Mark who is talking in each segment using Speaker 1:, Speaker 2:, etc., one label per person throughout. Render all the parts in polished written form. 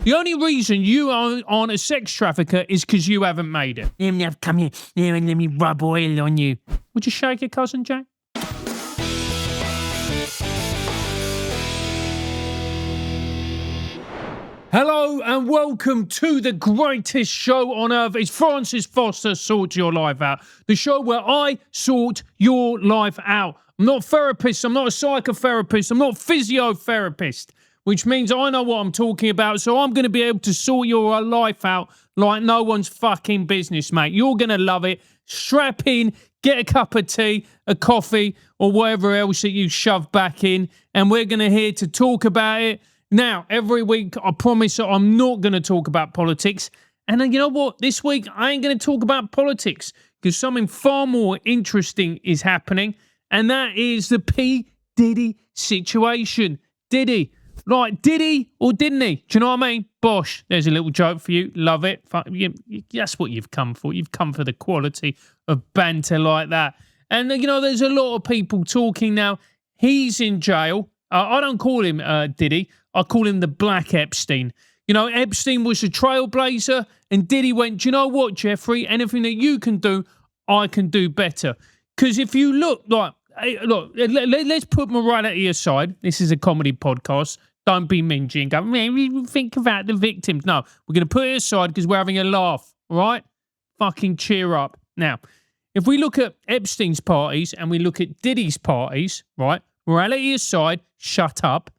Speaker 1: The only reason you aren't a sex trafficker is because you haven't made it.
Speaker 2: Come here, let me rub oil on you.
Speaker 1: Would you shake your cousin, Jack? Hello and welcome to the greatest show on earth. It's Francis Foster Sort Your Life Out. The show where I sort your life out. I'm not a therapist, I'm not a psychotherapist, I'm not a physiotherapist, which means I know what I'm talking about, so I'm going to be able to sort your life out like no one's fucking business, mate. You're going to love it. Strap in, get a cup of tea, a coffee, or whatever else that you shove back in, and we're going to here to talk about it. Now, every week, I promise that I'm not going to talk about politics. And then, you know what? This week, I ain't going to talk about politics because something far more interesting is happening, and that is the P. Diddy situation. Diddy. Like, Diddy or didn't he? Do you know what I mean? Bosh. There's a little joke for you. Love it. That's what you've come for. You've come for the quality of banter like that. And, you know, there's a lot of people talking now. He's in jail. I don't call him Diddy. I call him the Black Epstein. You know, Epstein was a trailblazer, and Diddy went, do you know what, Jeffrey? Anything that you can do, I can do better. Because if you look, let's put morality aside. This is a comedy podcast. Don't be mingy and go, man, think about the victims. No, we're going to put it aside because we're having a laugh, all right? Fucking cheer up. Now, if we look at Epstein's parties and we look at Diddy's parties, right? Morality aside, shut up.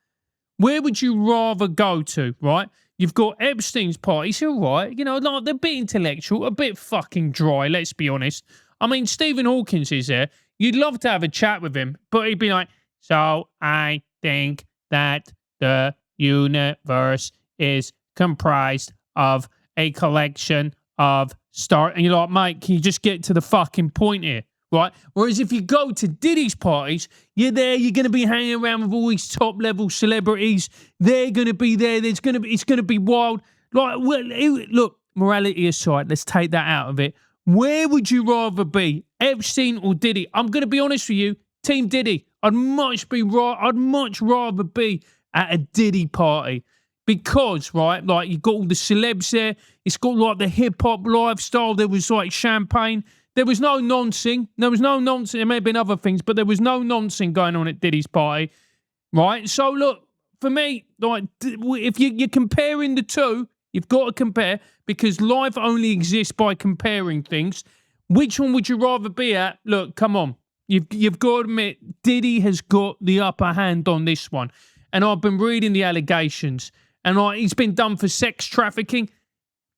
Speaker 1: Where would you rather go to, right? You've got Epstein's parties, all right, you know, like they're a bit intellectual, a bit fucking dry, let's be honest. I mean, Stephen Hawkins is there. You'd love to have a chat with him, but he'd be like, so I think that the universe is comprised of a collection of stars. And you're like, mate, can you just get to the fucking point here? Right? Whereas if you go to Diddy's parties, you're there, you're going to be hanging around with all these top-level celebrities. They're going to be there. It's going to be wild. Like, well, look, morality aside, let's take that out of it. Where would you rather be, Epstein or Diddy? I'm going to be honest with you, Team Diddy. I'd much rather be at a Diddy party. Because, right, like, you've got all the celebs there. It's got, like, the hip-hop lifestyle. There was, like, champagne. There was no nonsense. There may have been other things, but there was no nonsense going on at Diddy's party, right? So, look, for me, like, if you're comparing the two, you've got to compare because life only exists by comparing things. Which one would you rather be at? Look, come on. You've got to admit, Diddy has got the upper hand on this one. And I've been reading the allegations, and he's been done for sex trafficking,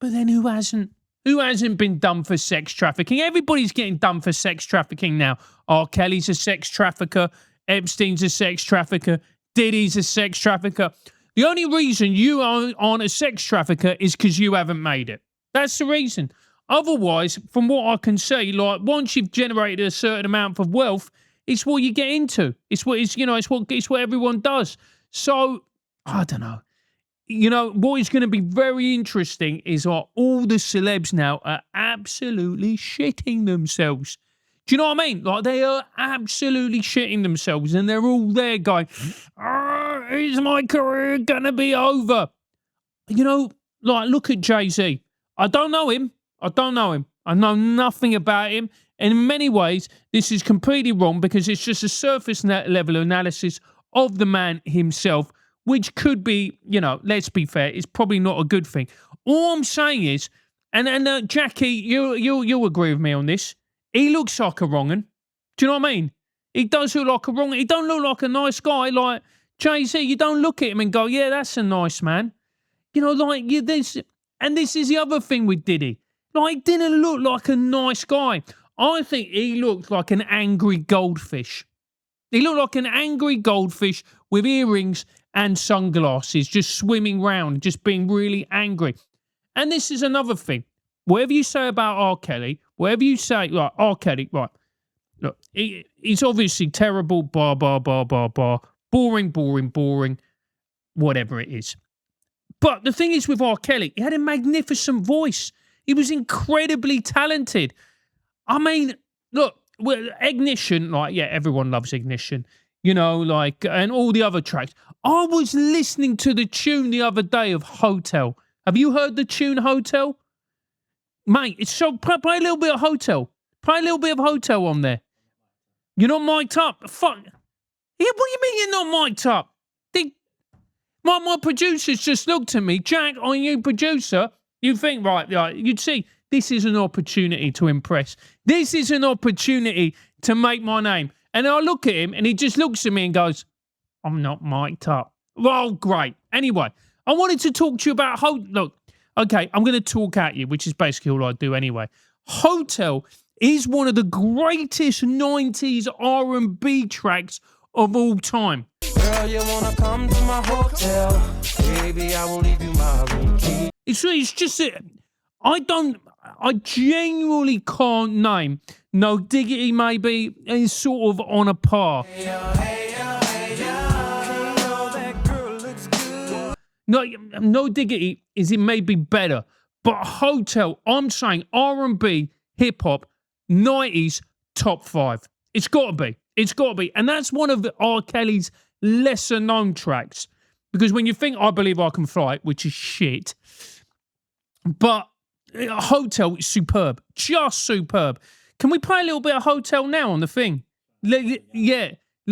Speaker 1: but then who hasn't? Who hasn't been done for sex trafficking? Everybody's getting done for sex trafficking now. R. Kelly's a sex trafficker. Epstein's a sex trafficker. Diddy's a sex trafficker. The only reason you aren't a sex trafficker is because you haven't made it. That's the reason. Otherwise, from what I can say, like, once you've generated a certain amount of wealth, it's what you get into. It's what everyone does. So, I don't know. You know, what is going to be very interesting is all the celebs now are absolutely shitting themselves. Do you know what I mean? Like, they are absolutely shitting themselves and they're all there going, is my career going to be over? You know, like, look at Jay-Z. I don't know him. I know nothing about him. And in many ways, this is completely wrong because it's just a surface level analysis of the man himself, which could be, you know, let's be fair, it's probably not a good thing. All I'm saying is, and Jackie, you'll agree with me on this, he looks like a wrong'un. Do you know what I mean? He does look like a wrong'un. He don't look like a nice guy like Jay-Z. You don't look at him and go, yeah, that's a nice man. You know, like, this is the other thing with Diddy. Like, he didn't look like a nice guy. I think he looked like an angry goldfish. He looked like an angry goldfish with earrings and sunglasses, just swimming round, just being really angry. And this is another thing. Whatever you say about R. Kelly, whatever you say, like, R. Kelly, right, look, he's obviously terrible, blah, blah, blah, blah, blah, boring, whatever it is. But the thing is with R. Kelly, he had a magnificent voice. He was incredibly talented. I mean, look, Ignition, like, yeah, everyone loves Ignition. You know, like, and all the other tracks. I was listening to the tune the other day of Hotel. Have you heard the tune Hotel? Mate, it's so... Play a little bit of Hotel. Play a little bit of Hotel on there. You're not mic'd up. Fuck. Yeah, what do you mean you're not mic'd up? My producers just looked at me. Jack, are you producer? You think, right, you'd see, this is an opportunity to impress. This is an opportunity to make my name. And I look at him and he just looks at me and goes, I'm not mic'd up. Well, great. Anyway, I wanted to talk to you about... Look, okay, I'm going to talk at you, which is basically all I do anyway. Hotel is one of the greatest 90s R&B tracks of all time.
Speaker 3: Girl, you wanna come to my hotel? Baby, I will leave you my room key.
Speaker 1: It's just that I genuinely can't name. No Diggity maybe is sort of on a par. No Diggity is it may be better, but Hotel, I'm saying R&B, hip hop, 90s top 5. It's got to be. It's got to be. And that's one of R. Kelly's lesser known tracks. Because when you think I Believe I Can Fly, which is shit, but Hotel is superb. Just superb. Can we play a little bit of Hotel now on the thing? Yeah.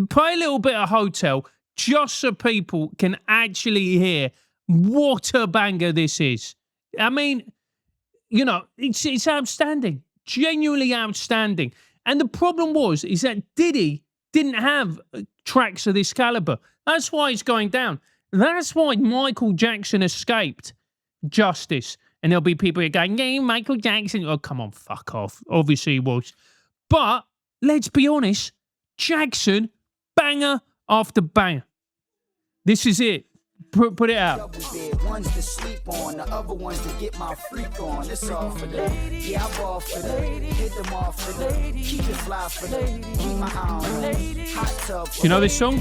Speaker 1: Play a little bit of Hotel just so people can actually hear what a banger this is. I mean, you know, it's outstanding. Genuinely outstanding. And the problem is that Diddy didn't have tracks of this caliber. That's why it's going down. That's why Michael Jackson escaped justice. And there'll be people here going, yeah, Michael Jackson. Oh, come on, fuck off. Obviously he was. But let's be honest, Jackson, banger after banger. This is it. Put it out.
Speaker 4: Ones to sleep on, the other ones to get my freak on. It's all for them. Yeah, I ball for them. Hit them off for them. Keep it fly for them. Keep my eye on them. Hot tub for
Speaker 1: Do you know this song?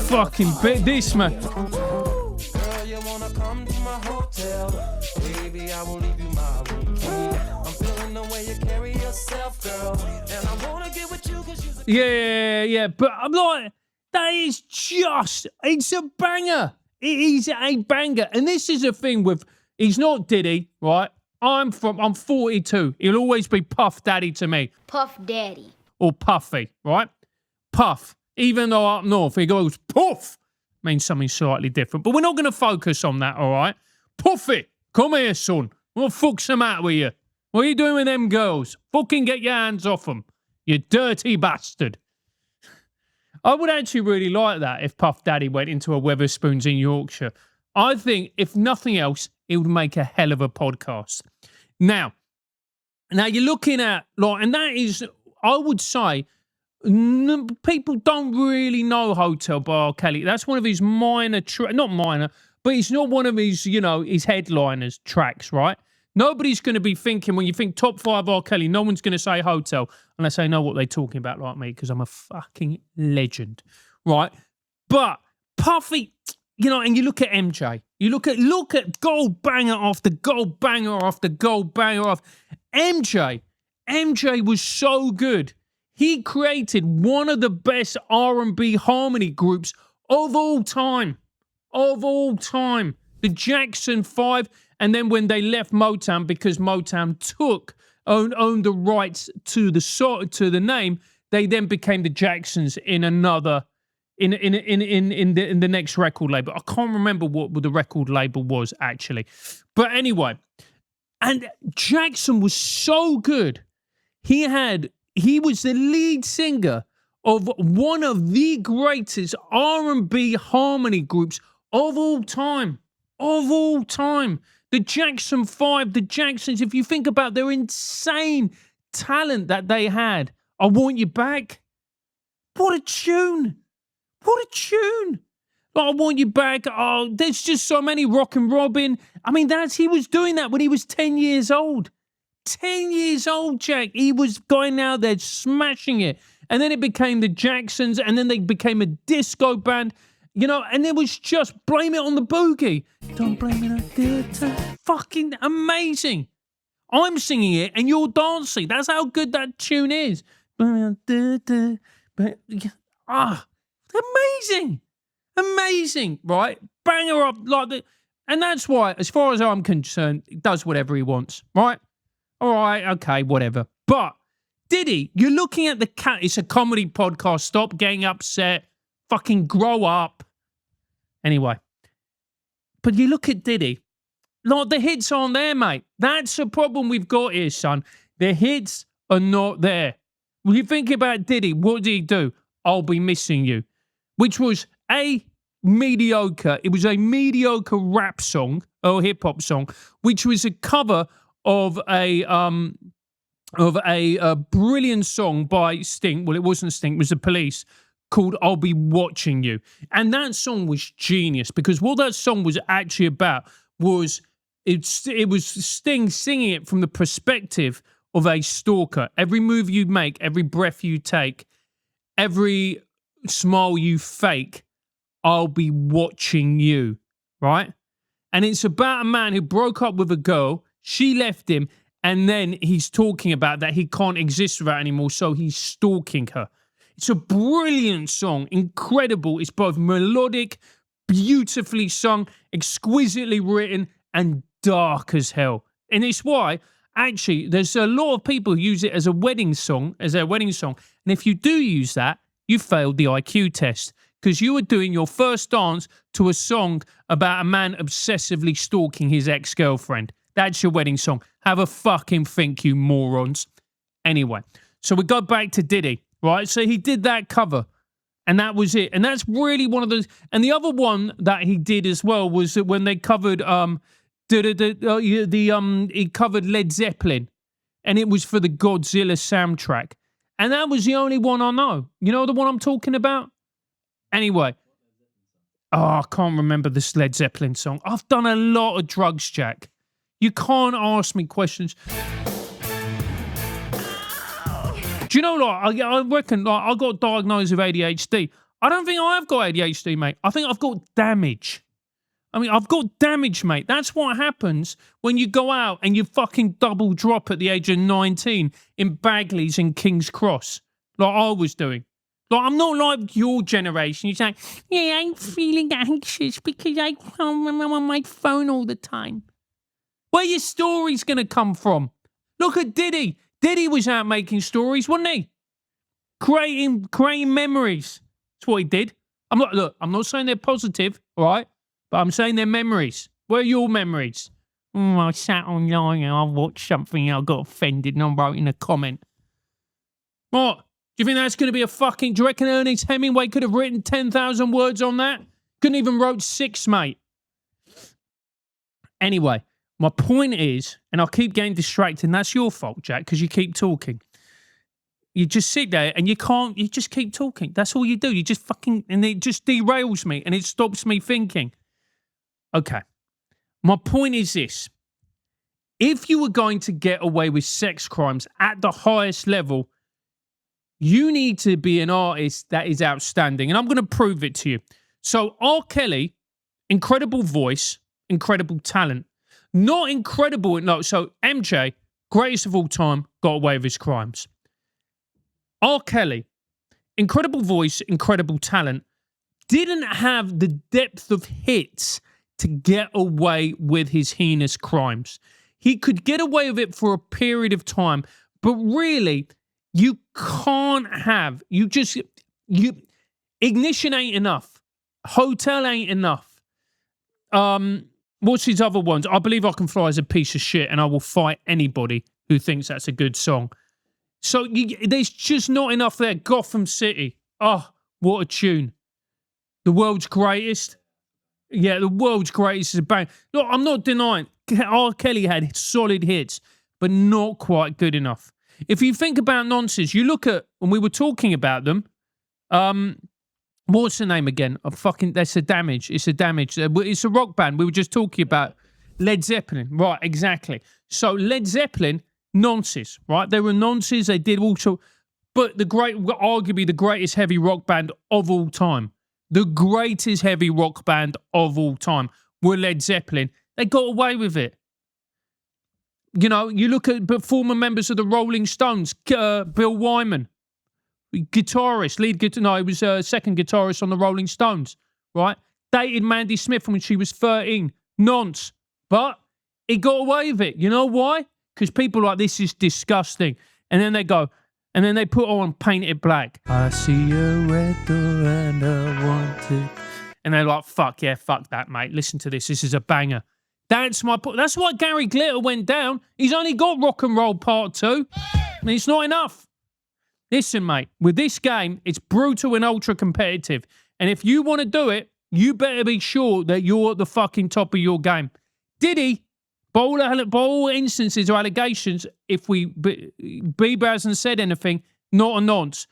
Speaker 4: Fucking
Speaker 1: bit this, man.
Speaker 3: Girl, you wanna come to my hotel? Baby, I will leave you my room key. I'm feeling the way you carry yourself, girl. And I wanna get with you cause you're...
Speaker 1: Yeah. But I'm like... That is it's a banger. It is a banger. And this is a thing with, he's not Diddy, right? I'm 42. He'll always be Puff Daddy to me.
Speaker 5: Puff Daddy.
Speaker 1: Or Puffy, right? Puff. Even though up north he goes, Puff. Means something slightly different. But we're not going to focus on that, all right? Puffy, come here, son. What the fuck's the matter with you? What are you doing with them girls? Fucking get your hands off them. You dirty bastard. I would actually really like that if Puff Daddy went into a Wetherspoons in Yorkshire. I think, if nothing else, it would make a hell of a podcast. Now you're looking at, like, and that is, I would say, people don't really know Hotel by R. Kelly. That's one of his not minor, but it's not one of his, his headliners tracks, right? Nobody's going to be thinking, when you think top 5 R. Kelly, no one's going to say Hotel unless they know what they're talking about like me, because I'm a fucking legend, right? But Puffy, and you look at MJ, you look at gold banger after gold banger after gold banger after MJ was so good. He created one of the best R&B harmony groups of all time. The Jackson 5. And then when they left Motown, because Motown owned the rights to the name, they then became the Jacksons in another in the next record label. I can't remember what the record label was actually, but anyway, and Jackson was so good. He was the lead singer of one of the greatest R&B harmony groups of all time. The Jackson 5, the Jacksons, if you think about their insane talent that they had. I Want You Back. What a tune. Like, I Want You Back. Oh, there's just so many. Rockin' Robin. I mean, he was doing that when he was 10 years old. 10 years old, Jack. He was going out there smashing it. And then it became the Jacksons, and then they became a disco band. And it was just Blame It on the Boogie. Don't blame it on good time. Fucking amazing. I'm singing it and you're dancing. That's how good that tune is. Amazing. Amazing, right? Bang her up like that. And that's why, as far as I'm concerned, he does whatever he wants, right? All right, okay, whatever. But Diddy, you're looking at the cat. It's a comedy podcast. Stop getting upset. Fucking grow up. Anyway. But you look at Diddy. Like, the hits aren't there, mate. That's a problem we've got here, son. The hits are not there. When you think about Diddy, what did he do? I'll Be Missing You. Which was mediocre. It was a mediocre rap song or hip hop song, which was a cover of a brilliant song by Sting. Well, it wasn't Sting, it was the Police, called I'll Be Watching You. And that song was genius because what that song was actually about was it was Sting singing it from the perspective of a stalker. Every move you make, every breath you take, every smile you fake, I'll be watching you, right? And it's about a man who broke up with a girl, she left him, and then he's talking about that he can't exist with her anymore, so he's stalking her. It's a brilliant song, incredible. It's both melodic, beautifully sung, exquisitely written, and dark as hell. And it's why, actually, there's a lot of people who use it as a wedding song, as their wedding song. And if you do use that, you failed the IQ test because you were doing your first dance to a song about a man obsessively stalking his ex-girlfriend. That's your wedding song. Have a fucking think, you morons. Anyway, so we go back to Diddy, right? So he did that cover, and that was it. And that's really one of those. And the other one that he did as well was that when they covered he covered Led Zeppelin, and it was for the Godzilla soundtrack. And that was the only one I know. You know the one I'm talking about? Anyway. Oh, I can't remember the Sled Zeppelin song. I've done a lot of drugs, Jack. You can't ask me questions. Do you know, like, I reckon, like, I got diagnosed with ADHD. I don't think I have got ADHD, mate. I think I've got damage. I mean, I've got damage, mate. That's what happens when you go out and you fucking double drop at the age of 19 in Bagley's and King's Cross, like I was doing. Like, I'm not like your generation. You're saying, yeah, I'm feeling anxious because I'm on my phone all the time. Where your story's going to come from? Look at Diddy. Diddy was out making stories, wasn't he? Creating memories. That's what he did. I'm not saying they're positive, all right? But I'm saying they're memories. Where are your memories? I sat online and I watched something and I got offended and I wrote in a comment. What? Do you think that's going to be a fucking... Do you reckon Ernest Hemingway could have written 10,000 words on that? Couldn't even wrote 6, mate. Anyway, my point is, and I'll keep getting distracted, and that's your fault, Jack, because you keep talking. You just sit there and you just keep talking. That's all you do. You just fucking... And it just derails me and it stops me thinking. Okay, my point is this. If you were going to get away with sex crimes at the highest level, you need to be an artist that is outstanding. And I'm going to prove it to you. So R. Kelly, incredible voice, incredible talent. Not incredible. No, so MJ, greatest of all time, got away with his crimes. R. Kelly, incredible voice, incredible talent, didn't have the depth of hits to get away with his heinous crimes. He could get away with it for a period of time, but really, you can't have, Ignition ain't enough. Hotel ain't enough. What's his other ones? I Believe I Can Fly is a piece of shit, and I will fight anybody who thinks that's a good song. So there's just not enough there. Gotham City. Oh, what a tune. The World's Greatest. Yeah, the World's Greatest is a bang. Look, I'm not denying R. Kelly had solid hits, but not quite good enough. If you think about nonsense, you look at, when we were talking about them, what's the name again? That's a Damage. It's a Damage. It's a rock band. We were just talking about Led Zeppelin. Right, exactly. So Led Zeppelin, nonsense, right? They were nonsense. They did also, but arguably the greatest heavy rock band of all time. The greatest heavy rock band of all time were Led Zeppelin. They got away with it. You know, you look at former members of the Rolling Stones, Bill Wyman, guitarist, he was second guitarist on the Rolling Stones, right? Dated Mandy Smith when she was 13. Nonce. But he got away with it. You know why? Because people are like, this is disgusting. And then they go, and then they put on Paint It Black. I see a red door and I want to. And they're like, fuck yeah, fuck that, mate. Listen to this. This is a banger. That's my point. That's why Gary Glitter went down. He's only got Rock and Roll Part 2. And it's not enough. Listen, mate, with this game, it's brutal and ultra competitive. And if you want to do it, you better be sure that you're at the fucking top of your game. Diddy, by all instances or allegations, if Bieber hasn't said anything, not a nonce.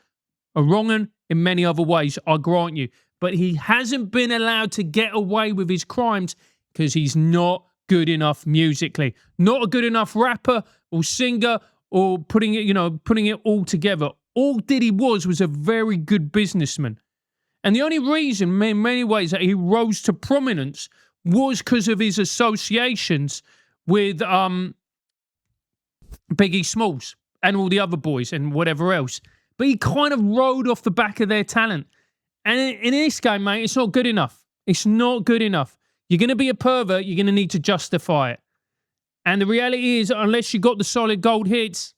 Speaker 1: A wrong un in many other ways, I grant you. But he hasn't been allowed to get away with his crimes because he's not good enough musically. Not a good enough rapper or singer or putting it all together. All Diddy was a very good businessman. And the only reason, in many ways, that he rose to prominence was because of his associations with Biggie Smalls and all the other boys and whatever else. But he kind of rode off the back of their talent. And in this game, mate, it's not good enough. It's not good enough. You're going to be a pervert, you're going to need to justify it. And the reality is, unless you got the solid gold hits,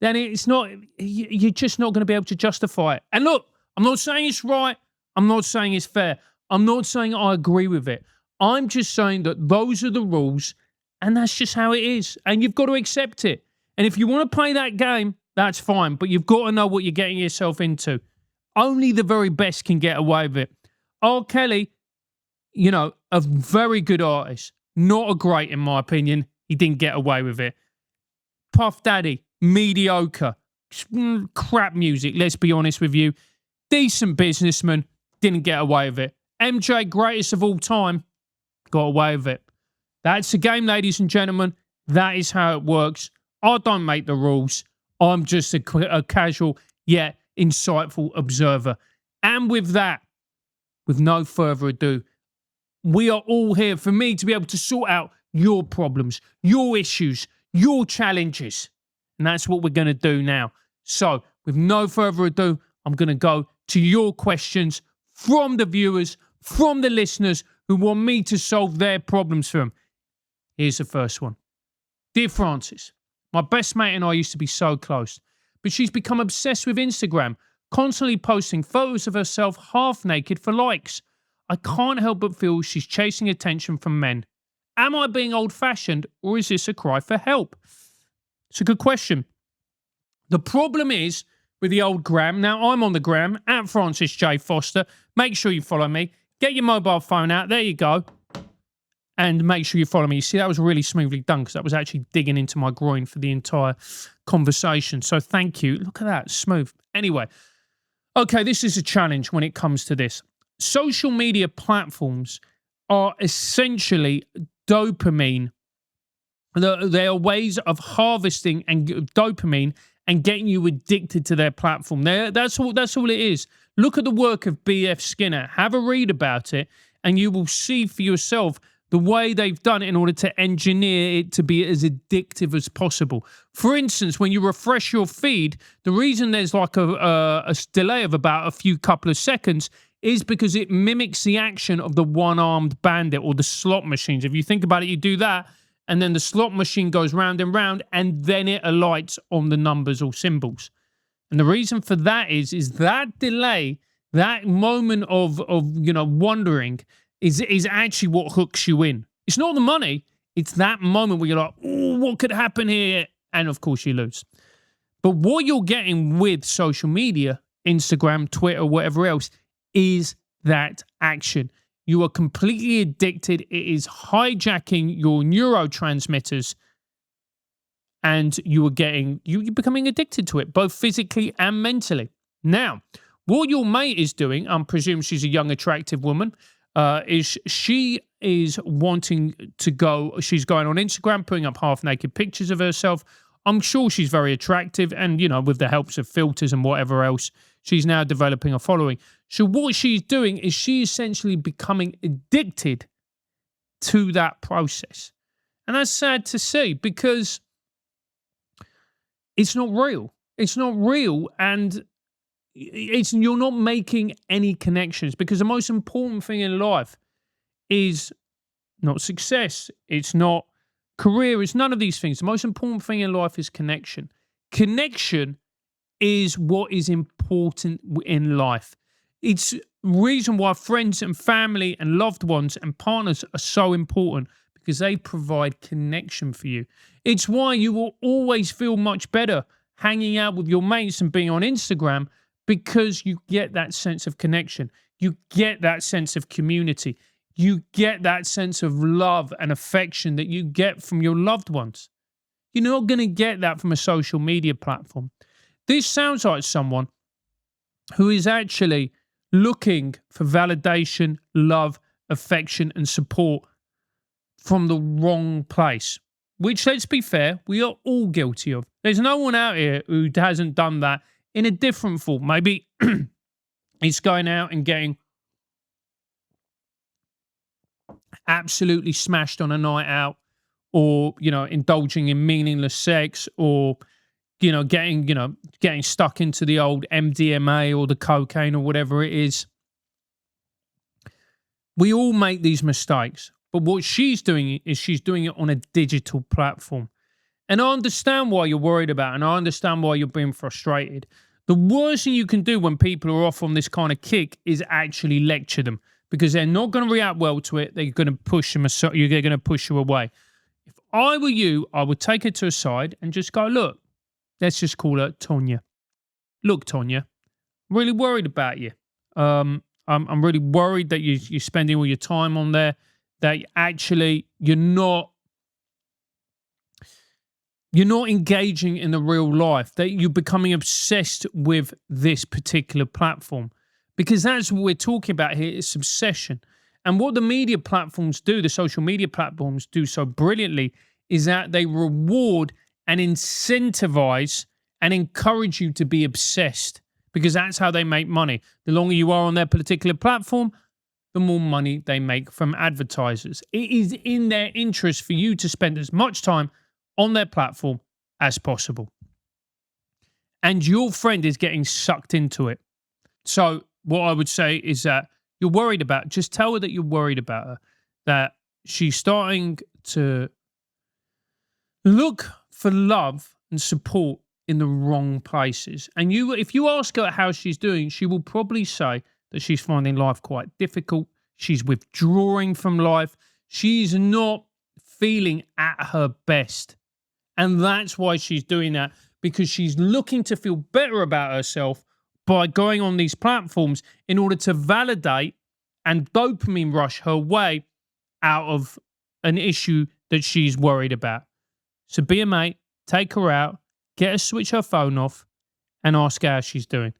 Speaker 1: then it's not, you're just not going to be able to justify it. And look, I'm not saying it's right. I'm not saying it's fair. I'm not saying I agree with it. I'm just saying that those are the rules and that's just how it is. And you've got to accept it. And if you want to play that game, that's fine. But you've got to know what you're getting yourself into. Only the very best can get away with it. R. Kelly, you know, a very good artist. Not a great, in my opinion. He didn't get away with it. Puff Daddy, mediocre. Crap music, let's be honest with you. Decent businessman, didn't get away with it. MJ, greatest of all time, got away with it. That's the game, ladies and gentlemen. That is how it works. I don't make the rules. I'm just a casual yet insightful observer. And with that, with no further ado, we are all here for me to be able to sort out your problems, your issues, your challenges. And that's what we're going to do now. So, with no further ado, I'm going to go to your questions from the viewers, from the listeners who want me to solve their problems for them. Here's the first one. Dear Francis, my best mate and I used to be so close, but she's become obsessed with Instagram, constantly posting photos of herself half naked for likes. I can't help but feel she's chasing attention from men. Am I being old-fashioned, or is this a cry for help? It's a good question. The problem is with the old gram. Now, I'm on the gram, at Francis J. Foster. Make sure you follow me. Get your mobile phone out. There you go. And make sure you follow me. You see, that was really smoothly done because that was actually digging into my groin for the entire conversation. So thank you. Look at that. Smooth. Anyway. Okay, this is a challenge when it comes to this. Social media platforms are essentially dopamine. They are ways of harvesting and dopamine and getting you addicted to their platform. That's all it is. Look at the work of B.F. Skinner. Have a read about it, and you will see for yourself the way they've done it in order to engineer it to be as addictive as possible. For instance, when you refresh your feed, the reason there's like a delay of about a few couple of seconds is because it mimics the action of the one-armed bandit or the slot machines. If you think about it, you do that, and then the slot machine goes round and round, and then it alights on the numbers or symbols. And the reason for that is that delay, that moment of wondering, is actually what hooks you in. It's not the money. It's that moment where you're like, oh, what could happen here? And of course you lose. But what you're getting with social media, Instagram, Twitter, whatever else, is that action. You are completely addicted. It is hijacking your neurotransmitters, and you're becoming addicted to it, both physically and mentally. Now, what your mate is doing, I presume she's a young, attractive woman, is she is wanting to go, she's going on Instagram, putting up half-naked pictures of herself. I'm sure she's very attractive, and, with the helps of filters and whatever else, she's now developing a following. So what she's doing is she's essentially becoming addicted to that process. And that's sad to see because it's not real. It's not real, and you're not making any connections, because the most important thing in life is not success. It's not career. It's none of these things. The most important thing in life is connection. Connection is what is important in life. It's the reason why friends and family and loved ones and partners are so important, because they provide connection for you. It's why you will always feel much better hanging out with your mates and being on Instagram, because you get that sense of connection. You get that sense of community. You get that sense of love and affection that you get from your loved ones. You're not going to get that from a social media platform. This sounds like someone who is actually looking for validation, love, affection, and support from the wrong place, which, let's be fair, we are all guilty of. There's no one out here who hasn't done that in a different form. Maybe it's going out and getting absolutely smashed on a night out, or, indulging in meaningless sex, or, getting stuck into the old MDMA or the cocaine or whatever it is. We all make these mistakes. But what she's doing is she's doing it on a digital platform. And I understand why you're worried about it, and I understand why you're being frustrated. The worst thing you can do when people are off on this kind of kick is actually lecture them, because they're not going to react well to it. They're going to push them aside. They're going to push you away. If I were you, I would take her to a side and just go, look, let's just call her Tonya. Look, Tonya, I'm really worried about you. I'm really worried that you're spending all your time on there, that actually you're not engaging in the real life, that you're becoming obsessed with this particular platform. Because that's what we're talking about here, is obsession. And what the media platforms do, the social media platforms do so brilliantly, is that they reward and incentivize and encourage you to be obsessed, because that's how they make money. The longer you are on their particular platform, the more money they make from advertisers. It is in their interest for you to spend as much time on their platform as possible. And your friend is getting sucked into it. So what I would say is that you're worried about, just tell her that you're worried about her, that she's starting to look for love and support in the wrong places. And if you ask her how she's doing, she will probably say that she's finding life quite difficult. She's withdrawing from life. She's not feeling at her best. And that's why she's doing that, because she's looking to feel better about herself by going on these platforms in order to validate and dopamine rush her way out of an issue that she's worried about. So be a mate, take her out, get her switch her phone off, and ask her how she's doing.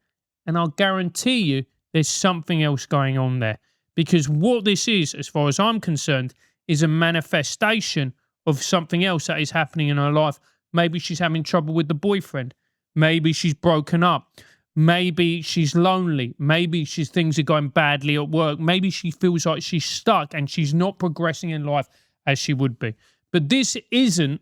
Speaker 1: And I'll guarantee you there's something else going on there. Because what this is, as far as I'm concerned, is a manifestation of something else that is happening in her life. Maybe she's having trouble with the boyfriend. Maybe she's broken up. Maybe she's lonely. Maybe things are going badly at work. Maybe she feels like she's stuck and she's not progressing in life as she would be. But this isn't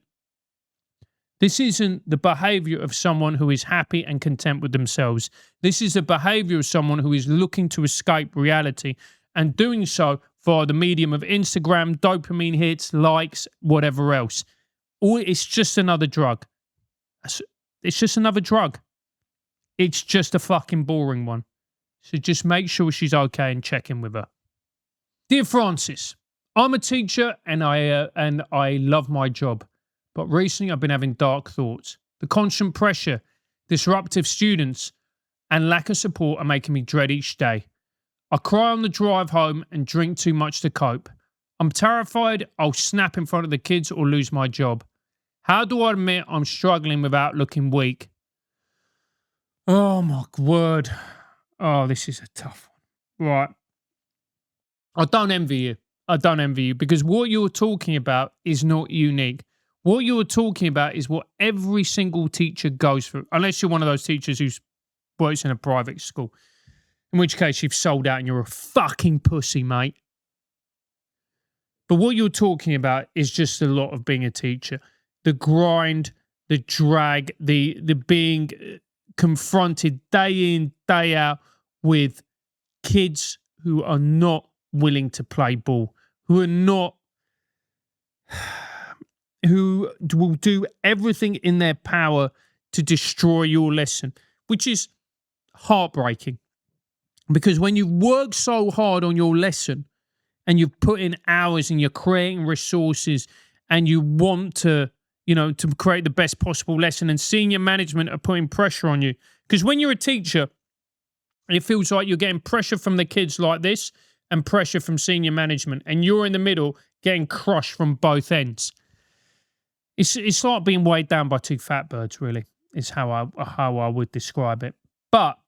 Speaker 1: the behavior of someone who is happy and content with themselves. This is the behavior of someone who is looking to escape reality, and doing so via the medium of Instagram, dopamine hits, likes, whatever else. Or it's just another drug. It's just another drug. It's just a fucking boring one. So just make sure she's okay and check in with her. Dear Francis, I'm a teacher and I love my job. But recently I've been having dark thoughts. The constant pressure, disruptive students, and lack of support are making me dread each day. I cry on the drive home and drink too much to cope. I'm terrified I'll snap in front of the kids or lose my job. How do I admit I'm struggling without looking weak? Oh my word. Oh, this is a tough one. Right. I don't envy you. I don't envy you, because what you're talking about is not unique. What you're talking about is what every single teacher goes through, unless you're one of those teachers who works in a private school, in which case you've sold out and you're a fucking pussy, mate. But what you're talking about is just a lot of being a teacher. The grind, the drag, the being confronted day in, day out with kids who are not willing to play ball, who are not, who will do everything in their power to destroy your lesson, which is heartbreaking. Because when you work so hard on your lesson and you've put in hours and you're creating resources and you want to, to create the best possible lesson, and senior management are putting pressure on you. Because when you're a teacher, it feels like you're getting pressure from the kids like this and pressure from senior management, and you're in the middle getting crushed from both ends. It's like being weighed down by two fat birds, really, is how I would describe it. But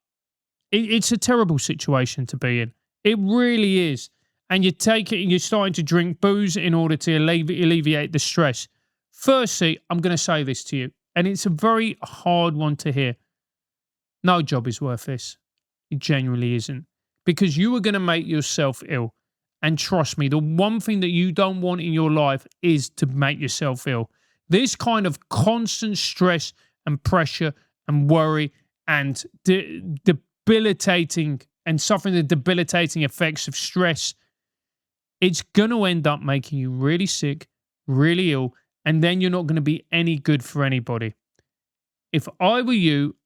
Speaker 1: it's a terrible situation to be in. It really is. And you take it and you're starting to drink booze in order to alleviate the stress. Firstly, I'm going to say this to you, and it's a very hard one to hear. No job is worth this. It genuinely isn't. Because you are going to make yourself ill. And trust me, the one thing that you don't want in your life is to make yourself ill. This kind of constant stress and pressure and worry and debilitating and suffering the debilitating effects of stress, it's going to end up making you really sick, really ill, and then you're not going to be any good for anybody. If I were you,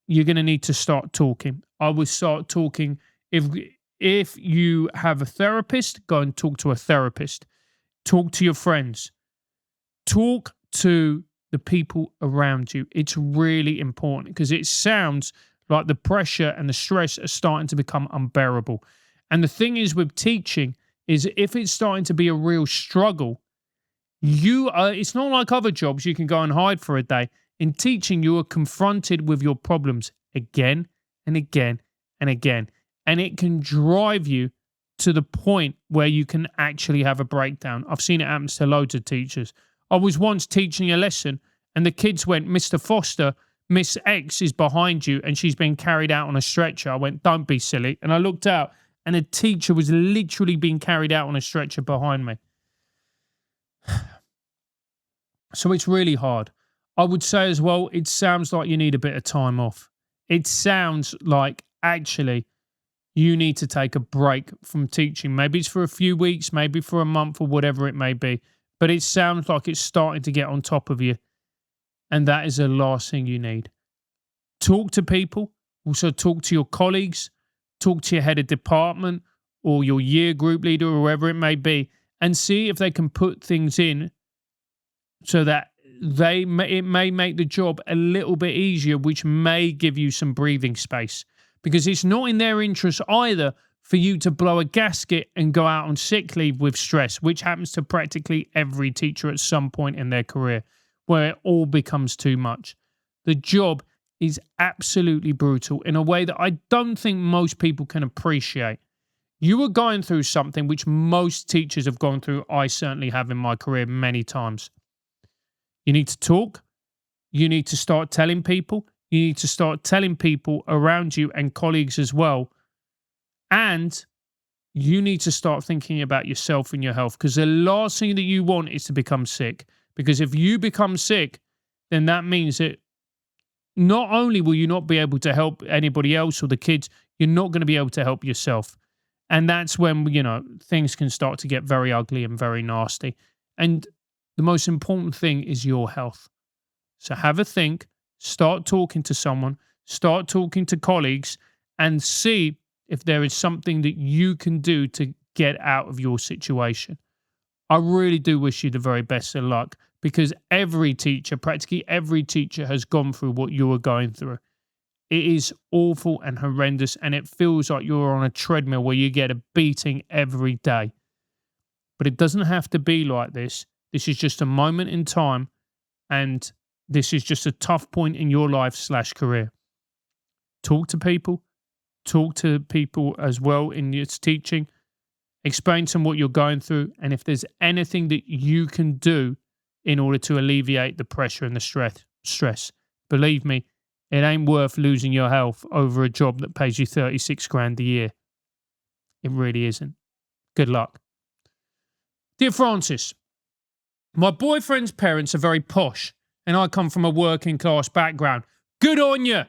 Speaker 1: you're going to need to start talking. I would start talking. If you have a therapist, go and talk to a therapist. Talk to your friends. Talk to the people around you. It's really important because it sounds like the pressure and the stress are starting to become unbearable. And the thing is with teaching is if it's starting to be a real struggle, it's not like other jobs you can go and hide for a day. In teaching, you are confronted with your problems again and again and again. And it can drive you to the point where you can actually have a breakdown. I've seen it happen to loads of teachers. I was once teaching a lesson and the kids went, "Mr. Foster, Miss X is behind you and she's being carried out on a stretcher." I went, "Don't be silly." And I looked out and a teacher was literally being carried out on a stretcher behind me. So it's really hard. I would say as well, it sounds like you need a bit of time off. It sounds like actually you need to take a break from teaching. Maybe it's for a few weeks, maybe for a month or whatever it may be. But it sounds like it's starting to get on top of you. And that is the last thing you need. Talk to people. Also talk to your colleagues. Talk to your head of department or your year group leader or whoever it may be. And see if they can put things in so that it may make the job a little bit easier, which may give you some breathing space. Because it's not in their interest either for you to blow a gasket and go out on sick leave with stress, which happens to practically every teacher at some point in their career, where it all becomes too much. The job is absolutely brutal in a way that I don't think most people can appreciate. You are going through something which most teachers have gone through. I certainly have in my career many times. You need to talk. You need to start telling people. You need to start telling people around you and colleagues as well. And you need to start thinking about yourself and your health, because the last thing that you want is to become sick. Because if you become sick, then that means that not only will you not be able to help anybody else or the kids, you're not going to be able to help yourself. And that's when, things can start to get very ugly and very nasty. And the most important thing is your health. So have a think, start talking to someone, start talking to colleagues, and see if there is something that you can do to get out of your situation. I really do wish you the very best of luck, because practically every teacher has gone through what you are going through. It is awful and horrendous, and it feels like you're on a treadmill where you get a beating every day. But it doesn't have to be like this. This is just a moment in time, and this is just a tough point in your life/career. Talk to people. Talk to people as well in your teaching. Explain to them what you're going through, and if there's anything that you can do in order to alleviate the pressure and the stress, believe me, it ain't worth losing your health over a job that pays you 36 grand a year. It really isn't. Good luck. Dear Francis, my boyfriend's parents are very posh, and I come from a working class background. Good on you.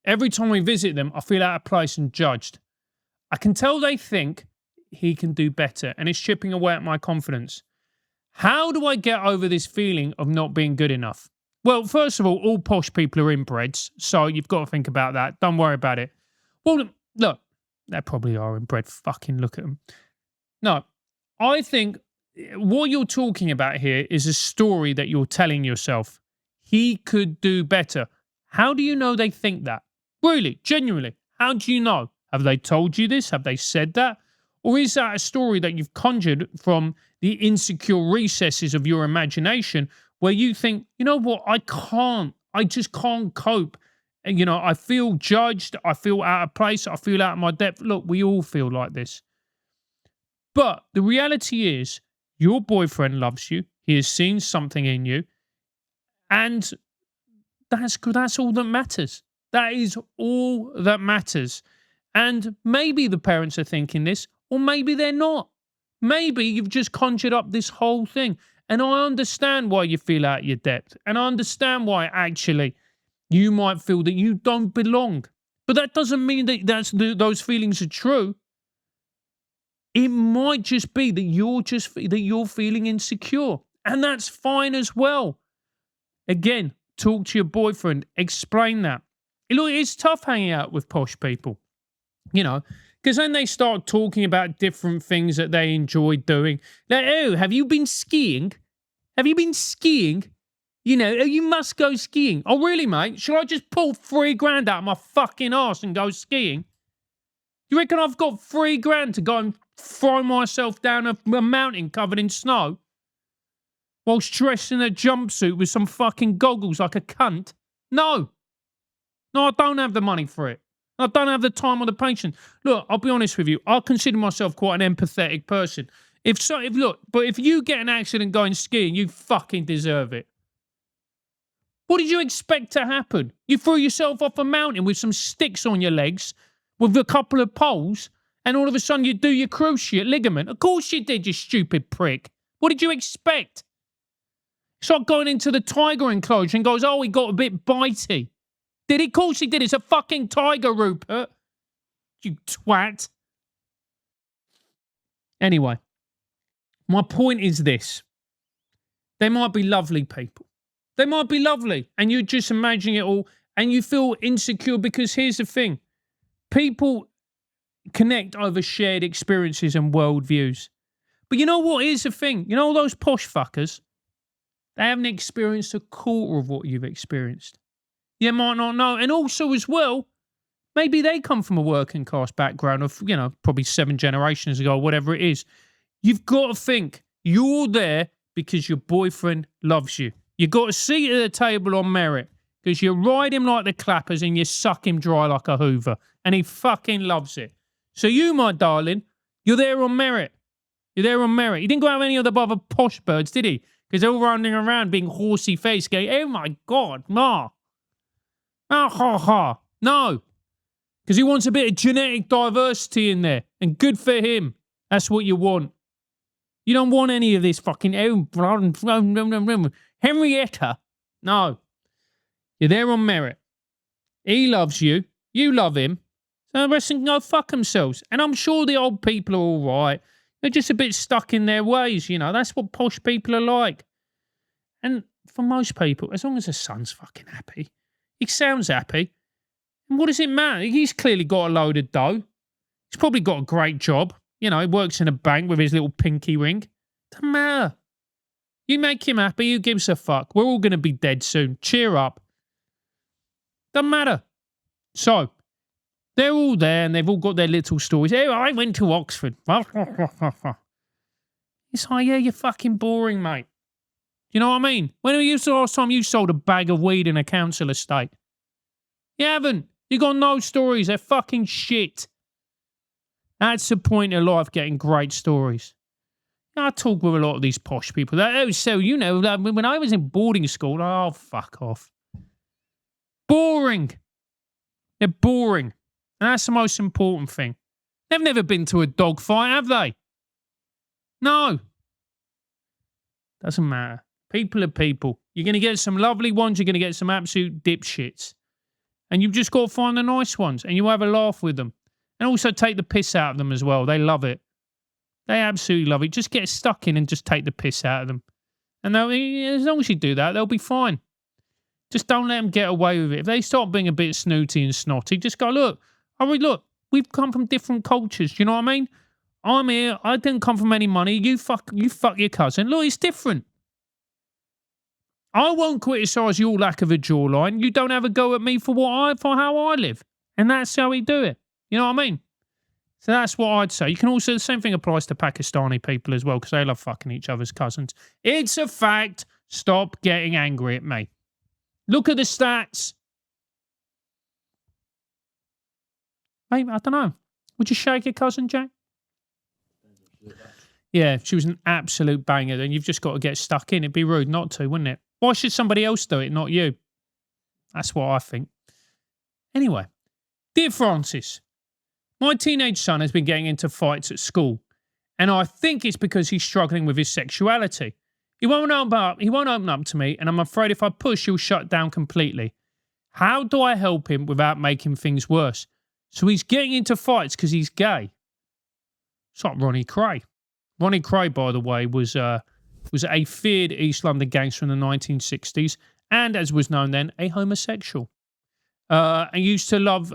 Speaker 1: Every time we visit them, I feel out of place and judged. I can tell they think he can do better, and it's chipping away at my confidence. How do I get over this feeling of not being good enough? Well, first of all posh people are inbreds, so you've got to think about that. Don't worry about it. Well, look, they probably are inbred. Fucking look at them. No, I think what you're talking about here is a story that you're telling yourself. He could do better. How do you know they think that? Really, genuinely, how do you know? Have they told you this? Have they said that? Or is that a story that you've conjured from the insecure recesses of your imagination where you think, you know what, I just can't cope. And, you know, I feel judged. I feel out of place. I feel out of my depth. Look, we all feel like this. But the reality is your boyfriend loves you. He has seen something in you. And that's all that matters. That is all that matters. And maybe the parents are thinking this, or maybe they're not. Maybe you've just conjured up this whole thing. And I understand why you feel out of your depth. And I understand why actually you might feel that you don't belong. But that doesn't mean that those feelings are true. It might just be that you're feeling insecure. And that's fine as well. Again, talk to your boyfriend. Explain that. Look, it's tough hanging out with posh people. You know, because then they start talking about different things that they enjoy doing. Like, oh, have you been skiing? Have you been skiing? You know, oh, you must go skiing. Oh, really, mate? Shall I just pull $3,000 out of my fucking arse and go skiing? You reckon I've got $3,000 to go and throw myself down a mountain covered in snow whilst dressed in a jumpsuit with some fucking goggles like a cunt? No. No, I don't have the money for it. I don't have the time or the patience. Look, I'll be honest with you. I consider myself quite an empathetic person. If you get an accident going skiing, you fucking deserve it. What did you expect to happen? You threw yourself off a mountain with some sticks on your legs, with a couple of poles, and all of a sudden you do your cruciate ligament. Of course you did, you stupid prick. What did you expect? It's like going into the tiger enclosure and goes, oh, he got a bit bitey. Did he? Of course he did. It's a fucking tiger, Rupert. You twat. Anyway, my point is this. They might be lovely people. They might be lovely. And you just imagine it all and you feel insecure because here's the thing. People connect over shared experiences and worldviews. But you know what? Here's the thing. You know all those posh fuckers? They haven't experienced a quarter of what you've experienced. You might not know. And also as well, maybe they come from a working class background of, you know, probably 7 generations ago, whatever it is. You've got to think you're there because your boyfriend loves you. You've got a seat at the table on merit because you ride him like the clappers and you suck him dry like a hoover. And he fucking loves it. So you, my darling, you're there on merit. You're there on merit. He didn't go out with any of the other posh birds, did he? Because they're all running around being horsey faced going, oh my God, ma. Ah, ha, ha. No. Because he wants a bit of genetic diversity in there. And good for him. That's what you want. You don't want any of this fucking Henrietta. No. You're there on merit. He loves you. You love him. So the rest can go fuck themselves. And I'm sure the old people are all right. They're just a bit stuck in their ways, you know. That's what posh people are like. And for most people, as long as the son's fucking happy, he sounds happy. And what does it matter? He's clearly got a load of dough. He's probably got a great job. You know, he works in a bank with his little pinky ring. Doesn't matter. You make him happy, who gives a fuck? We're all going to be dead soon. Cheer up. Doesn't matter. So, they're all there and they've all got their little stories. Oh, I went to Oxford. It's like, yeah, you're fucking boring, mate. You know what I mean? When was the last time you sold a bag of weed in a council estate? You haven't. You got no stories. They're fucking shit. That's the point of life, getting great stories. I talk with a lot of these posh people. Oh, so, you know, when I was in boarding school, oh, fuck off. Boring. They're boring. And that's the most important thing. They've never been to a dog fight, have they? No. Doesn't matter. People are people. You're going to get some lovely ones. You're going to get some absolute dipshits. And you've just got to find the nice ones and you have a laugh with them. And also take the piss out of them as well. They love it. They absolutely love it. Just get stuck in and just take the piss out of them. And as long as you do that, they'll be fine. Just don't let them get away with it. If they start being a bit snooty and snotty, just go, look, we've come from different cultures. Do you know what I mean? I'm here. I didn't come from any money. You fuck your cousin. Look, it's different. I won't criticise your lack of a jawline. You don't have a go at me for how I live. And that's how we do it. You know what I mean? So that's what I'd say. You can also, the same thing applies to Pakistani people as well, because they love fucking each other's cousins. It's a fact. Stop getting angry at me. Look at the stats. Mate, I don't know. Would you shake your cousin, Jack? Yeah, if she was an absolute banger, then you've just got to get stuck in. It'd be rude not to, wouldn't it? Why should somebody else do it, not you? That's what I think. Anyway, dear Francis, my teenage son has been getting into fights at school, and I think it's because he's struggling with his sexuality. He won't open up to me, and I'm afraid if I push, he'll shut down completely. How do I help him without making things worse? So he's getting into fights because he's gay. It's like Ronnie Cray. Ronnie Cray, by the way, was a feared East London gangster in the 1960s, and as was known then, a homosexual. And used to love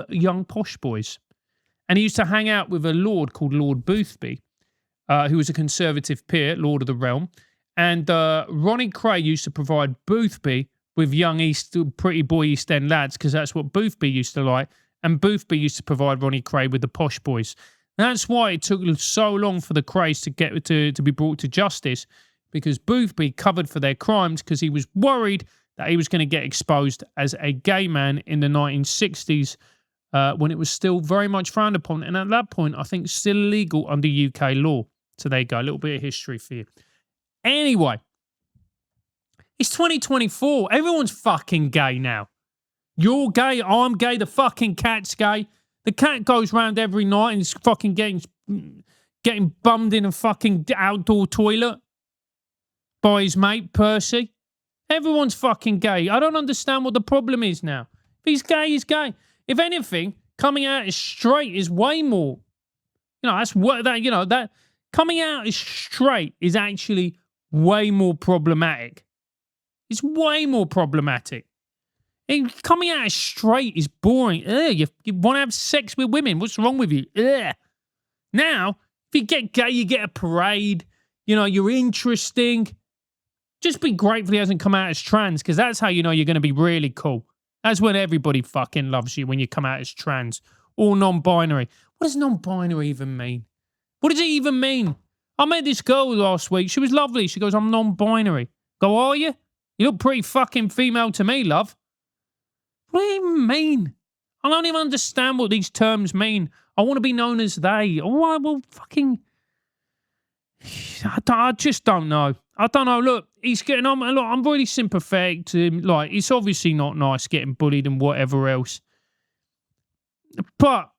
Speaker 1: young posh boys, and he used to hang out with a lord called Lord Boothby, who was a conservative peer, Lord of the Realm. And Ronnie Cray used to provide Boothby with young pretty boy East End lads, because that's what Boothby used to like. And Boothby used to provide Ronnie Cray with the posh boys. That's why it took so long for the Crays to get to be brought to justice, because Boothby covered for their crimes because he was worried that he was going to get exposed as a gay man in the 1960s when it was still very much frowned upon. And at that point, I think still illegal under UK law. So there you go, a little bit of history for you. Anyway, it's 2024. Everyone's fucking gay now. You're gay, I'm gay, the fucking cat's gay. The cat goes round every night and is fucking getting bummed in a fucking outdoor toilet by his mate, Percy. Everyone's fucking gay. I don't understand what the problem is now. If he's gay, he's gay. If anything, coming out as straight is way more. That's what that coming out as straight is actually way more problematic. It's way more problematic. And coming out as straight is boring. You want to have sex with women. What's wrong with you? Now, if you get gay, you get a parade. You're interesting. Just be grateful he hasn't come out as trans, because that's how you know you're going to be really cool. That's when everybody fucking loves you, when you come out as trans or non-binary. What does non-binary even mean? What does it even mean? I met this girl last week. She was lovely. She goes, I'm non-binary. Go, are you? You look pretty fucking female to me, love. What do you even mean? I don't even understand what these terms mean. I want to be known as they. Oh, well, fucking... I just don't know. I don't know. Look, he's getting on. Look, I'm really sympathetic to him. Like, it's obviously not nice getting bullied and whatever else. But,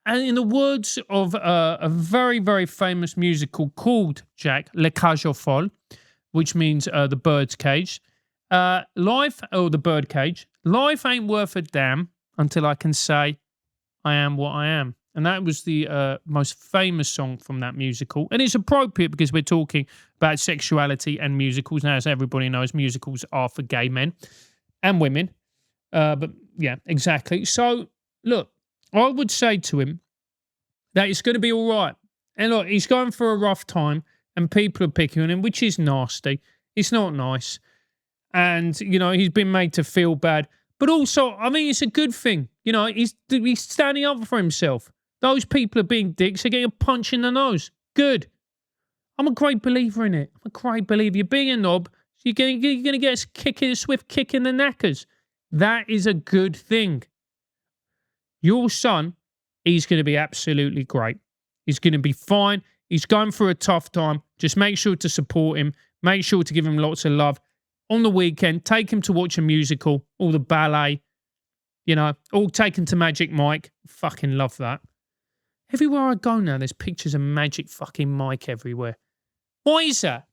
Speaker 1: and in the words of a very, very famous musical called, Jack, Le Cage aux Folles, which means the bird's cage, the birdcage, life ain't worth a damn until I can say I am what I am. And that was the most famous song from that musical. And it's appropriate because we're talking about sexuality and musicals. Now, as everybody knows, musicals are for gay men and women. But yeah, exactly. So, look, I would say to him that it's going to be all right. And look, he's going for a rough time and people are picking on him, which is nasty. It's not nice. And, he's been made to feel bad. But also, I mean, it's a good thing. He's standing up for himself. Those people are being dicks. They're getting a punch in the nose. Good. I'm a great believer in it. I'm a great believer. You're being a knob, so you're going to get a swift kick in the knackers. That is a good thing. Your son, he's going to be absolutely great. He's going to be fine. He's going through a tough time. Just make sure to support him. Make sure to give him lots of love. On the weekend, take him to watch a musical, or the ballet, or take him to Magic Mike. Fucking love that. Everywhere I go now, there's pictures of Magic fucking Mike everywhere. Why is that?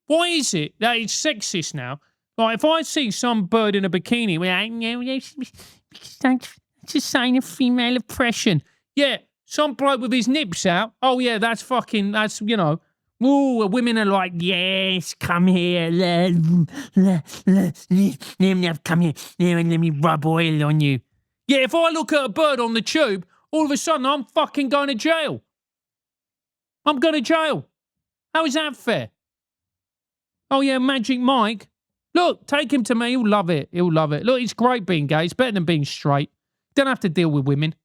Speaker 1: Why is it that it's sexist now? Like, if I see some bird in a bikini, we're like, no, that's a sign of female oppression. Yeah, some bloke with his nips out. Oh, yeah, that's, you know. Ooh, women are like,
Speaker 2: Yes, come here. Come here. Let me rub oil on you.
Speaker 1: yeah, if I look at a bird on the tube, all of a sudden I'm fucking going to jail. I'm going to jail. How is that fair? Oh, yeah, Magic Mike. Look, take him to me. He'll love it. He'll love it. Look, it's great being gay. It's better than being straight. Don't have to deal with women.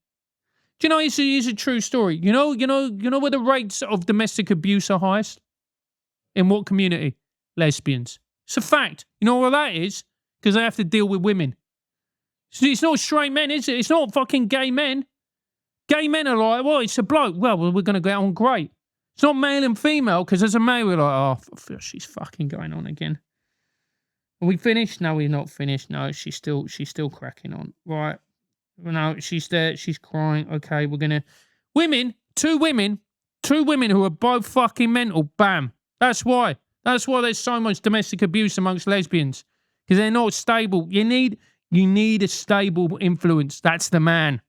Speaker 1: Do you know, it's a true story. You know where the rates of domestic abuse are highest? In what community? Lesbians. It's a fact. You know what that is? Because they have to deal with women. It's not straight men, is it? It's not fucking gay men. Gay men are like, well, it's a bloke. Well, we're going to get on great. It's not male and female, because as a male, we're like, oh, she's fucking going on again. Are we finished? No, we're not finished. No, she's still cracking on. Right. No, she's there. She's crying. Okay, we're going to... Two women who are both fucking mental. Bam. That's why. That's why there's so much domestic abuse amongst lesbians. Because they're not stable. You need a stable influence. That's the man.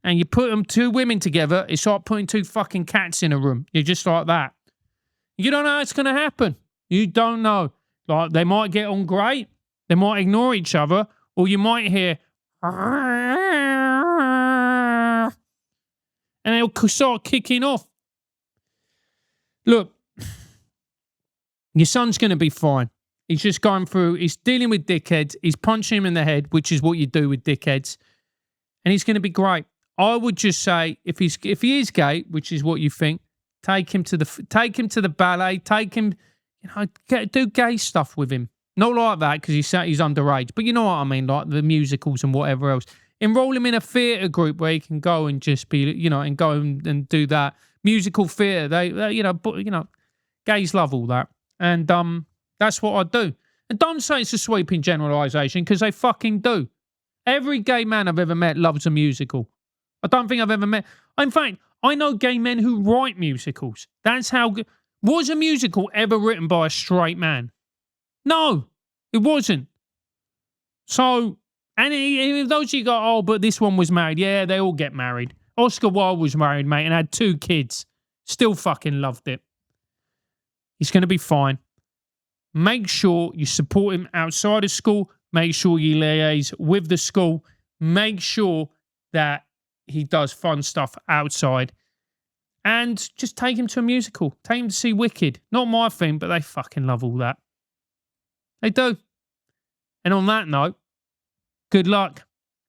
Speaker 1: And you put them, two women together, it's like putting two fucking cats in a room. You're just like that. You don't know how it's going to happen. You don't know. Like, they might get on great. They might ignore each other. Or you might hear... and they'll start kicking off. Look, your son's going to be fine. He's just going through, he's dealing with dickheads. He's punching him in the head, which is what you do with dickheads. And he's going to be great. I would just say, if he is gay, which is what you think, take him to the ballet, take him, do gay stuff with him. Not like that, because he's underage, but you know what I mean, like the musicals and whatever else. Enroll him in a theatre group where he can go and just be, and go and do that. Musical theatre, they gays love all that. And that's what I do. And don't say it's a sweeping generalisation, because they fucking do. Every gay man I've ever met loves a musical. I don't think I've ever met... In fact, I know gay men who write musicals. That's how... Was a musical ever written by a straight man? No, it wasn't. So, and if those of you go, oh, but this one was married. Yeah, they all get married. Oscar Wilde was married, mate, and had 2 kids. Still fucking loved it. He's going to be fine. Make sure you support him outside of school. Make sure you liaise with the school. Make sure that he does fun stuff outside. And just take him to a musical. Take him to see Wicked. Not my thing, but they fucking love all that. They do. And on that note, good luck.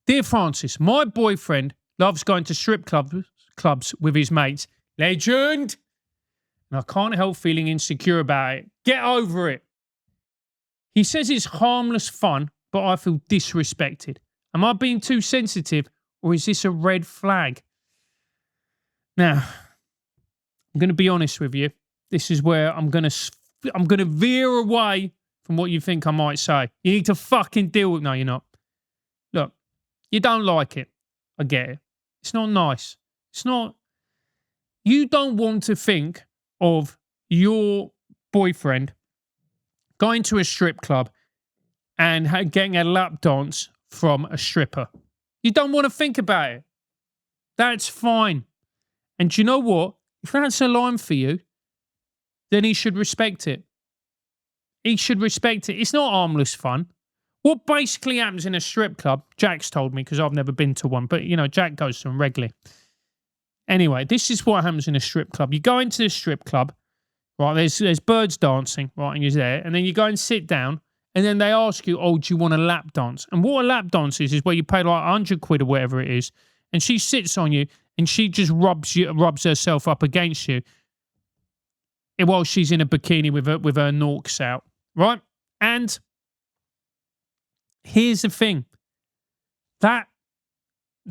Speaker 1: Dear Francis, my boyfriend loves going to strip clubs with his mates. Legend! And I can't help feeling insecure about it. Get over it. He says it's harmless fun, but I feel disrespected. Am I being too sensitive, or is this a red flag? Now, I'm going to be honest with you. This is where I'm going to veer away from what you think I might say. You need to fucking deal with... No, you're not. Look, you don't like it. I get it. It's not nice. It's not... You don't want to think of your boyfriend going to a strip club and getting a lap dance from a stripper. You don't want to think about it. That's fine. And do you know what? If that's a line for you, then he should respect it. He should respect it. It's not harmless fun. What basically happens in a strip club, Jack's told me, because I've never been to one, but, Jack goes to them regularly. Anyway, this is what happens in a strip club. You go into the strip club, right, there's birds dancing, right, and you're there, and then you go and sit down, and then they ask you, oh, do you want a lap dance? And what a lap dance is where you pay like 100 quid or whatever it is, and she sits on you, and she just rubs herself up against you while she's in a bikini with her norks out, right? And here's the thing. That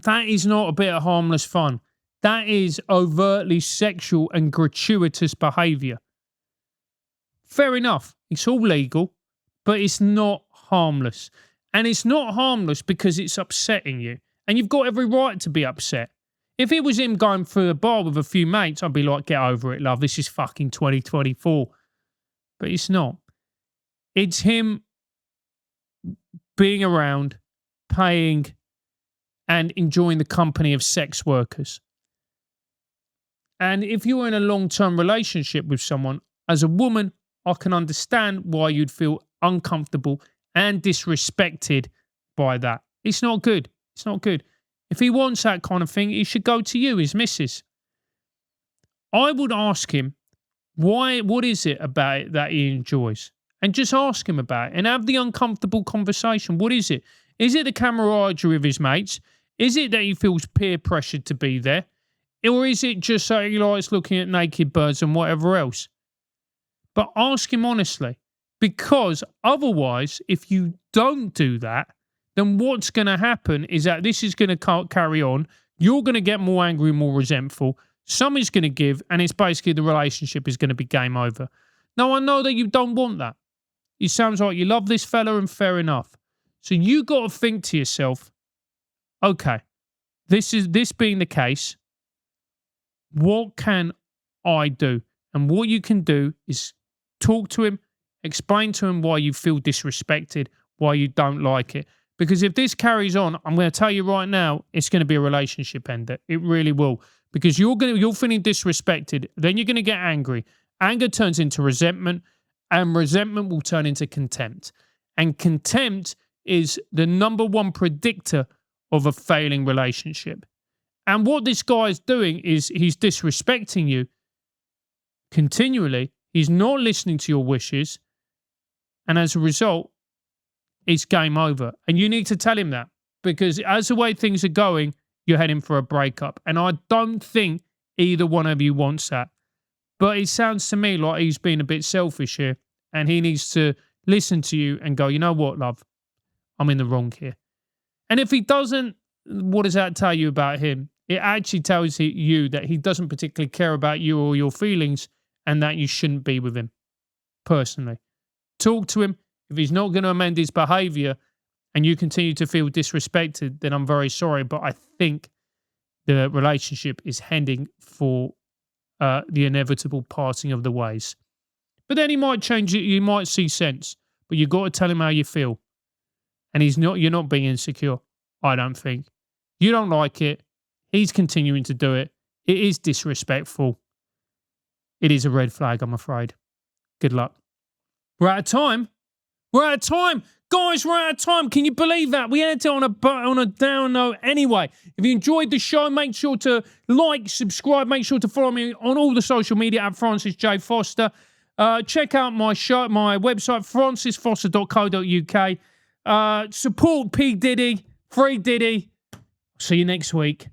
Speaker 1: is not a bit of harmless fun. That is overtly sexual and gratuitous behaviour. Fair enough. It's all legal, but it's not harmless. And it's not harmless because it's upsetting you. And you've got every right to be upset. If it was him going through a bar with a few mates, I'd be like, get over it, love. This is fucking 2024. But it's not. It's him being around, paying, and enjoying the company of sex workers. And if you're in a long-term relationship with someone, as a woman, I can understand why you'd feel uncomfortable and disrespected by that. It's not good. It's not good. If he wants that kind of thing, he should go to you, his missus. I would ask him, what is it about it that he enjoys? And just ask him about it and have the uncomfortable conversation. What is it? Is it the camaraderie of his mates? Is it that he feels peer pressured to be there? Or is it just that he likes looking at naked birds and whatever else? But ask him honestly, because otherwise, if you don't do that, then what's going to happen is that this is going to carry on. You're going to get more angry, more resentful. Something's going to give, and it's basically the relationship is going to be game over. Now, I know that you don't want that. It sounds like you love this fella, and fair enough. So you got to think to yourself, okay, this being the case, what can I do? And what you can do is talk to him, explain to him why you feel disrespected, why you don't like it. Because if this carries on, I'm going to tell you right now, it's going to be a relationship ender. It really will. Because you're feeling disrespected, then you're going to get angry. Anger turns into resentment, and resentment will turn into contempt. And contempt is the number one predictor of a failing relationship. And what this guy is doing is he's disrespecting you continually. He's not listening to your wishes. And as a result, it's game over. And you need to tell him that. Because as the way things are going, you're heading for a breakup. And I don't think either one of you wants that. But it sounds to me like he's being a bit selfish here. And he needs to listen to you and go, you know what, love? I'm in the wrong here. And if he doesn't, what does that tell you about him? It actually tells you that he doesn't particularly care about you or your feelings and that you shouldn't be with him, personally. Talk to him. If he's not going to amend his behaviour and you continue to feel disrespected, then I'm very sorry. But I think the relationship is heading for the inevitable parting of the ways. But then he might change it. You might see sense. But you've got to tell him how you feel. And you're not being insecure, I don't think. You don't like it. He's continuing to do it. It is disrespectful. It is a red flag, I'm afraid. Good luck. We're out of time. We're out of time. Guys, we're out of time. Can you believe that? We ended it on a down note anyway. If you enjoyed the show, make sure to like, subscribe. Make sure to follow me on all the social media at Francis J. Foster. Check out my website, francisfoster.co.uk. Support P. Diddy. Free Diddy. See you next week.